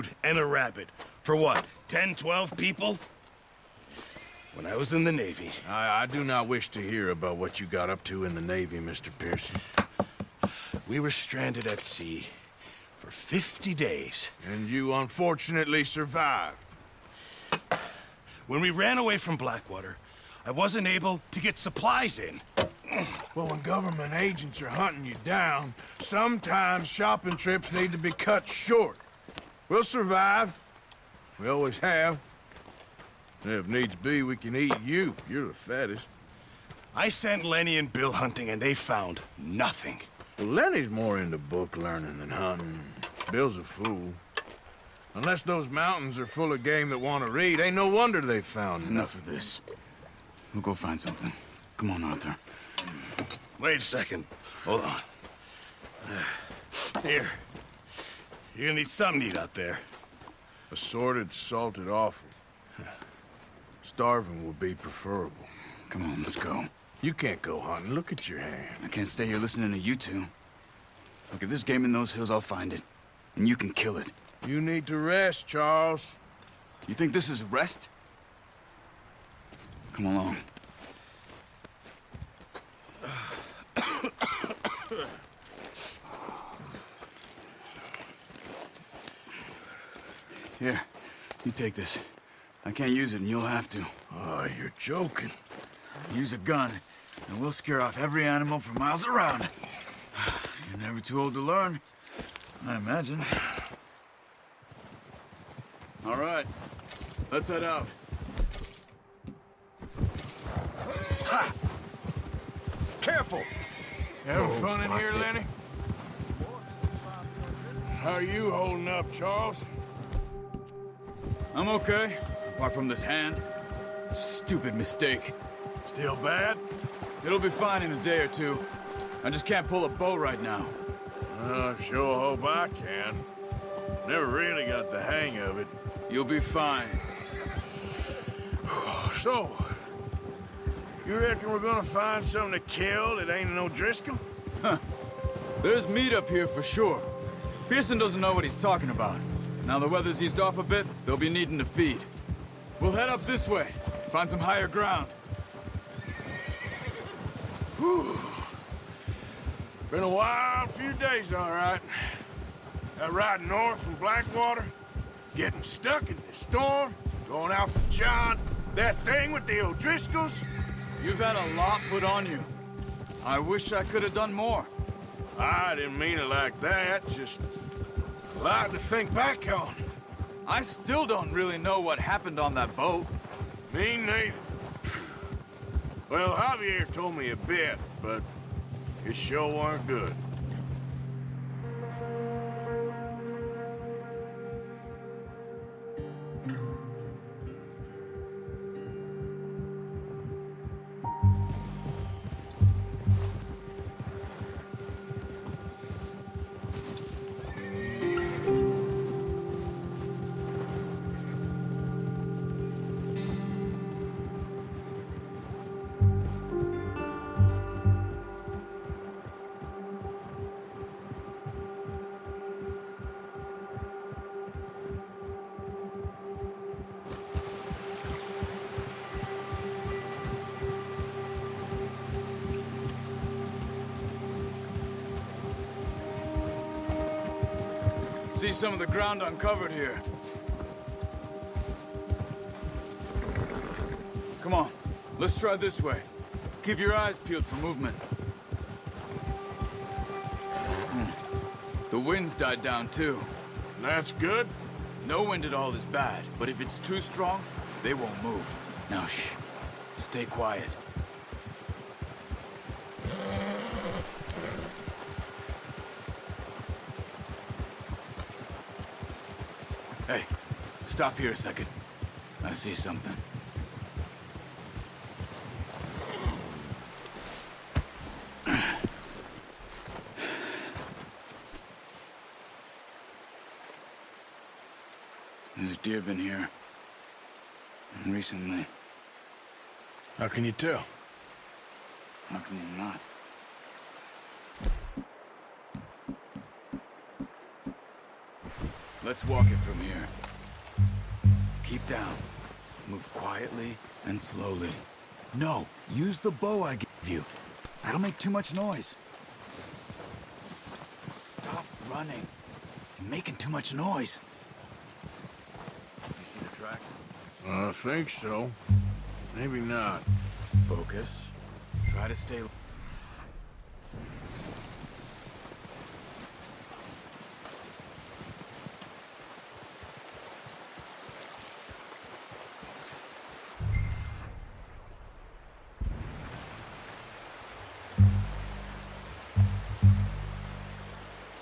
food, and a rabbit. For what, 10, 12 people? When I was in the Navy... I do not wish to hear about what you got up to in the Navy, Mr. Pearson. We were stranded at sea for 50 days. And you unfortunately survived. When we ran away from Blackwater, I wasn't able to get supplies in. Well, when government agents are hunting you down, sometimes shopping trips need to be cut short. We'll survive. We always have. And if needs be, we can eat you. You're the fattest. I sent Lenny and Bill hunting, and they found nothing. Well, Lenny's more into book learning than hunting. Bill's a fool. Unless those mountains are full of game that want to read, ain't no wonder they found Enough of this. We'll go find something. Come on, Arthur. Wait a second. Hold on. Here. You're gonna need something to eat out there. Assorted, salted offal. Starving would be preferable. Come on, let's go. You can't go hunting. Look at your hand. I can't stay here listening to you two. Look, if there's game in those hills, I'll find it. And you can kill it. You need to rest, Charles. You think this is rest? Come along. Here, you take this. I can't use it, and you'll have to. Oh, you're joking. Use a gun, and we'll scare off every animal for miles around. You're never too old to learn, I imagine. All right, let's head out. Ha! Careful! Having fun in watch here, it. Lenny? How are you holding up, Charles? I'm okay, apart from this hand. Stupid mistake. Still bad? It'll be fine in a day or two. I just can't pull a bow right now. I sure hope I can. Never really got the hang of it. You'll be fine. So, you reckon we're gonna find something to kill that ain't no Driscoll? There's meat up here for sure. Pearson doesn't know what he's talking about. Now the weather's eased off a bit, they'll be needing to feed. We'll head up this way, find some higher ground. Whew. Been a wild few days, all right. That ride north from Blackwater, getting stuck in this storm, going out for John, that thing with the O'Driscolls. You've had a lot put on you. I wish I could have done more. I didn't mean it like that, just a lot to think back on. I still don't really know what happened on that boat. Me neither. Well, Javier told me a bit, but it sure weren't good. See some of the ground uncovered here. Come on, let's try this way. Keep your eyes peeled for movement. The wind's died down too. That's good. No wind at all is bad, but if it's too strong, they won't move. Now shh, stay quiet. Hey, stop here a second. I see something. There's deer been here. Recently. How can you tell? How can you not? Let's walk it from here. Keep down. Move quietly and slowly. No, use the bow I gave you. That'll make too much noise. Stop running. You're making too much noise. You see the tracks? I think so. Maybe not. Focus. Try to stay...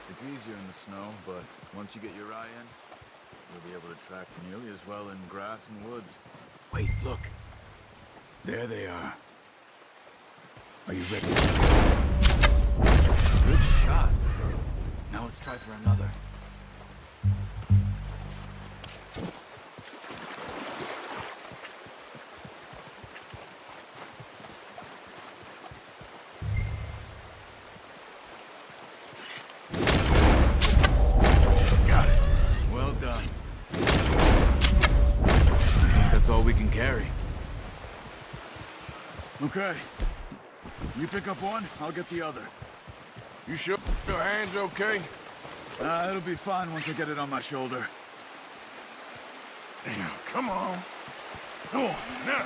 It's easier in the snow, but once you get your eye in, you'll be able to track nearly as well in grass and woods. Wait, look. There they are. Are you ready? Good shot. Now let's try for another. Got it. Well done. I think that's all we can carry. Okay. You pick up one, I'll get the other. You sure your hands okay? It'll be fine once I get it on my shoulder. Come on. Come on, now.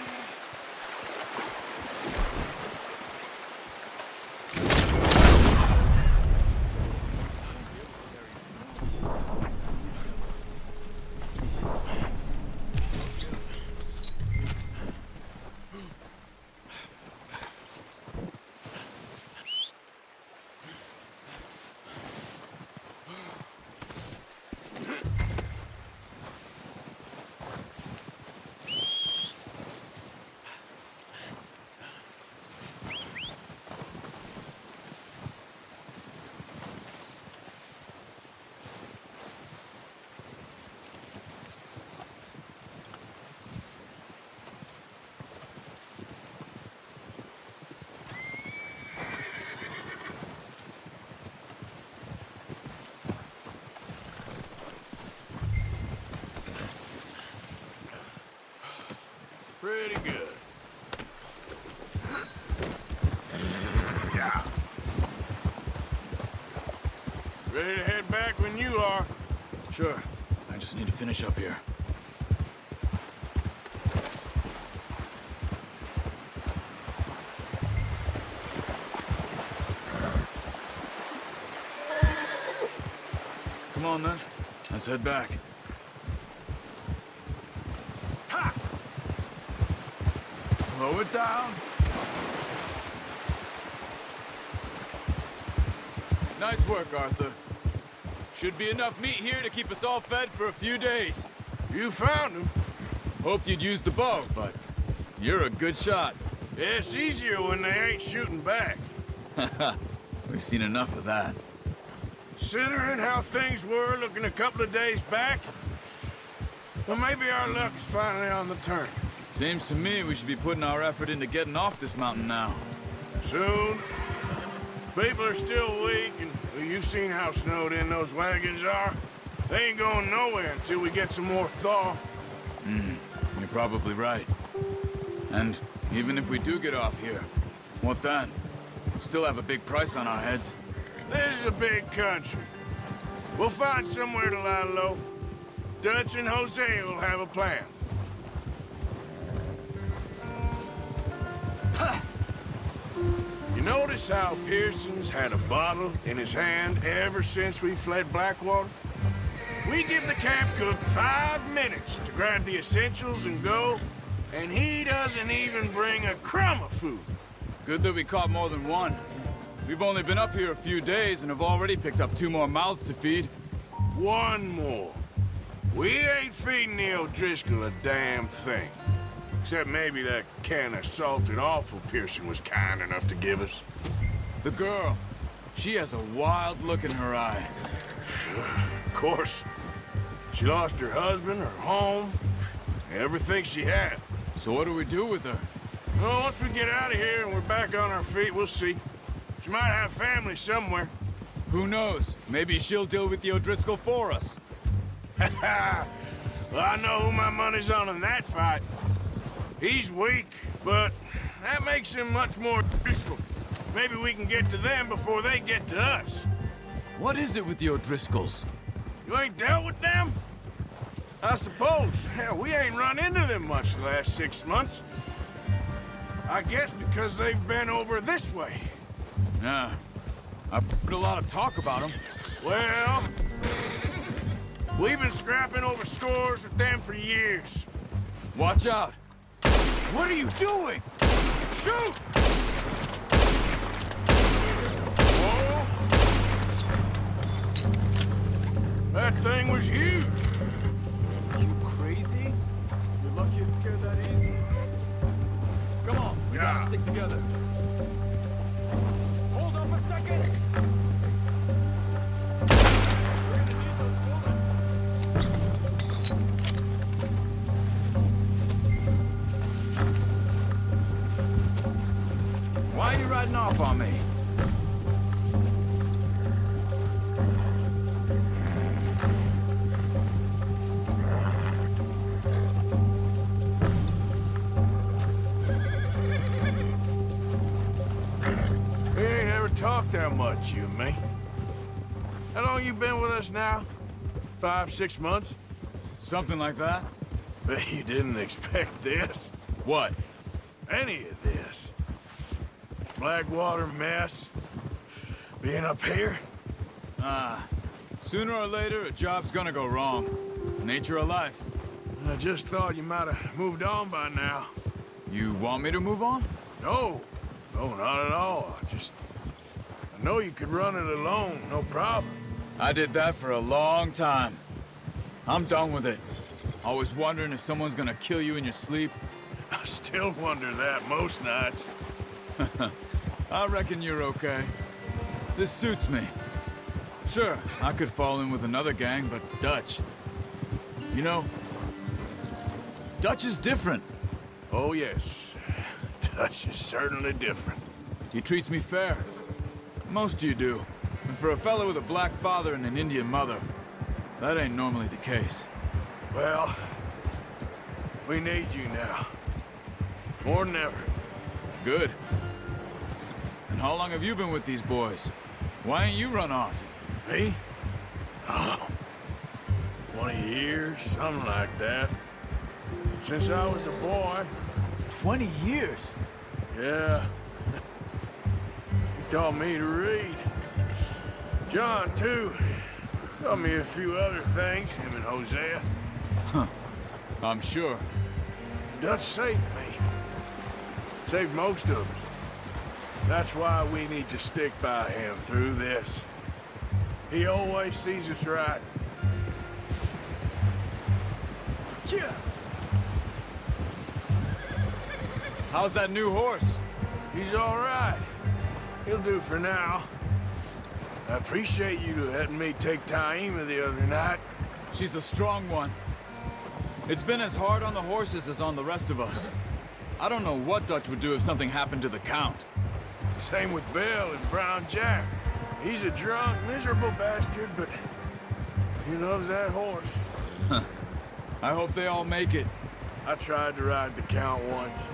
Pretty good. Yeah. Ready to head back when you are. Sure. I just need to finish up here. Come on then. Let's head back. Slow it down. Nice work, Arthur. Should be enough meat here to keep us all fed for a few days. You found him. Hoped you'd use the bow, but you're a good shot. Yeah, it's easier when they ain't shooting back. We've seen enough of that. Considering how things were looking a couple of days back, well, maybe our luck's finally on the turn. Seems to me we should be putting our effort into getting off this mountain now. Soon. People are still weak, and well, you've seen how snowed in those wagons are. They ain't going nowhere until we get some more thaw. You're probably right. And even if we do get off here, what then? We still have a big price on our heads. This is a big country. We'll find somewhere to lie low. Dutch and Hosea will have a plan. You notice how Pearson's had a bottle in his hand ever since we fled Blackwater? We give the camp cook 5 minutes to grab the essentials and go, and he doesn't even bring a crumb of food. Good that we caught more than one. We've only been up here a few days and have already picked up 2 more mouths to feed. One more. We ain't feeding the O'Driscoll a damn thing. Except maybe that can of salted offal Pearson was kind enough to give us. The girl, she has a wild look in her eye. Of course. She lost her husband, her home, everything she had. So what do we do with her? Well, once we get out of here and we're back on our feet, we'll see. She might have family somewhere. Who knows? Maybe she'll deal with the O'Driscoll for us. Well, I know who my money's on in that fight. He's weak, but that makes him much more useful. Maybe we can get to them before they get to us. What is it with the O'Driscolls? You ain't dealt with them? I suppose. Hell, we ain't run into them much the last 6 months. I guess because they've been over this way. Yeah. I've heard a lot of talk about them. Well, we've been scrapping over scores with them for years. Watch out! What are you doing? Shoot! Whoa! That thing was huge. You crazy? You're lucky it scared that easy. Come on, we Yeah. gotta stick together. Hold up a second! We're gonna need those bullets. Why are you riding off on me? We ain't ever talked that much, you and me. How long you been with us now? 5, 6 months? Something like that? Bet you didn't expect this. What? Any of this. Blackwater mess. Being up here. Sooner or later, a job's gonna go wrong. Nature of life. I just thought you might have moved on by now. You want me to move on? No. No, not at all. I know you could run it alone, no problem. I did that for a long time. I'm done with it. Always wondering if someone's gonna kill you in your sleep. I still wonder that most nights. I reckon you're okay. This suits me. Sure, I could fall in with another gang, but Dutch... You know, Dutch is different. Oh, yes. Dutch is certainly different. He treats me fair. Most of you do. And for a fellow with a black father and an Indian mother, that ain't normally the case. Well, we need you now. More than ever. Good. And how long have you been with these boys? Why ain't you run off? Me? Oh, 20 years, something like that. Since I was a boy. 20 years? Yeah. He taught me to read. John, too. Taught me a few other things, him and Hosea. I'm sure. Dutch saved me. Saved most of us. That's why we need to stick by him through this. He always sees us right. Yeah. How's that new horse? He's all right. He'll do for now. I appreciate you letting me take Taima the other night. She's a strong one. It's been as hard on the horses as on the rest of us. I don't know what Dutch would do if something happened to the Count. Same with Bill and Brown Jack. He's a drunk, miserable bastard, but he loves that horse. I hope they all make it. I tried to ride the Count once.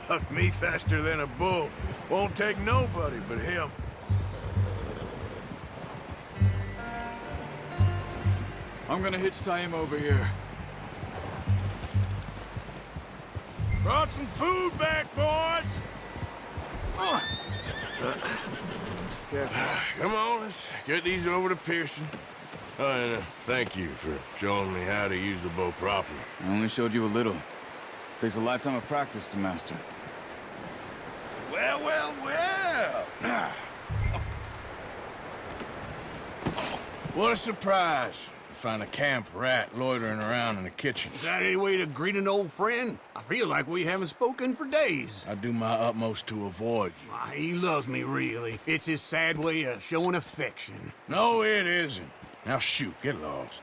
Bucked me faster than a bull. Won't take nobody but him. I'm gonna hitch Taima over here. Brought some food back, boys! Come on, let's get these over to Pearson. And thank you for showing me how to use the bow properly. I only showed you a little. Takes a lifetime of practice to master. Well, well, well! What a surprise. To find a camp rat loitering around in the kitchen. Is that any way to greet an old friend? I feel like we haven't spoken for days. I do my utmost to avoid you. Why, he loves me, really. It's his sad way of showing affection. No, it isn't. Now shoot, get lost.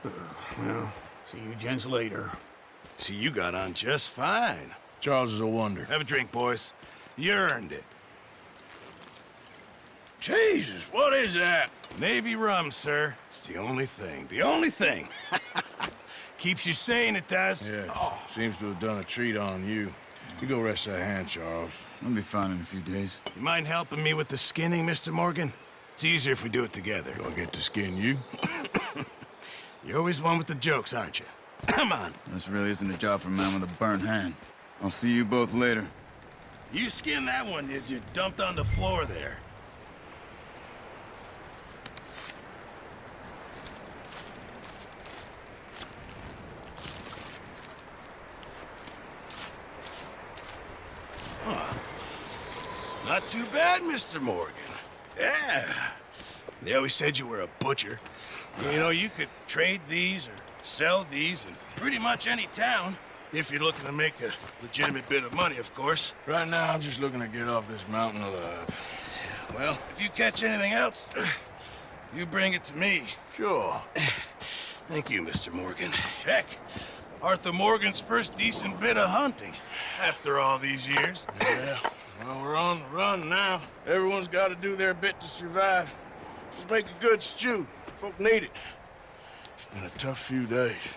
Well, see you gents later. See, you got on just fine. Charles is a wonder. Have a drink, boys. You earned it. Jesus, what is that? Navy rum, sir. It's the only thing. The only thing. Keeps you sane, it does. Yeah, seems to have done a treat on you. You go rest that hand, Charles. I'll be fine in a few days. You mind helping me with the skinning, Mr. Morgan? It's easier if we do it together. Do I get to skin you? You're always one with the jokes, aren't you? Come on. This really isn't a job for a man with a burnt hand. I'll see you both later. You skinned that one you dumped on the floor there. Not too bad, Mr. Morgan. Yeah. They always said you were a butcher. You know, you could trade these or sell these in pretty much any town. If you're looking to make a legitimate bit of money, of course. Right now, I'm just looking to get off this mountain alive. Well, if you catch anything else, you bring it to me. Sure. Thank you, Mr. Morgan. Heck, Arthur Morgan's first decent bit of hunting after all these years. Yeah. Well, we're on the run now. Everyone's got to do their bit to survive. Just make a good stew. Folk need it. It's been a tough few days.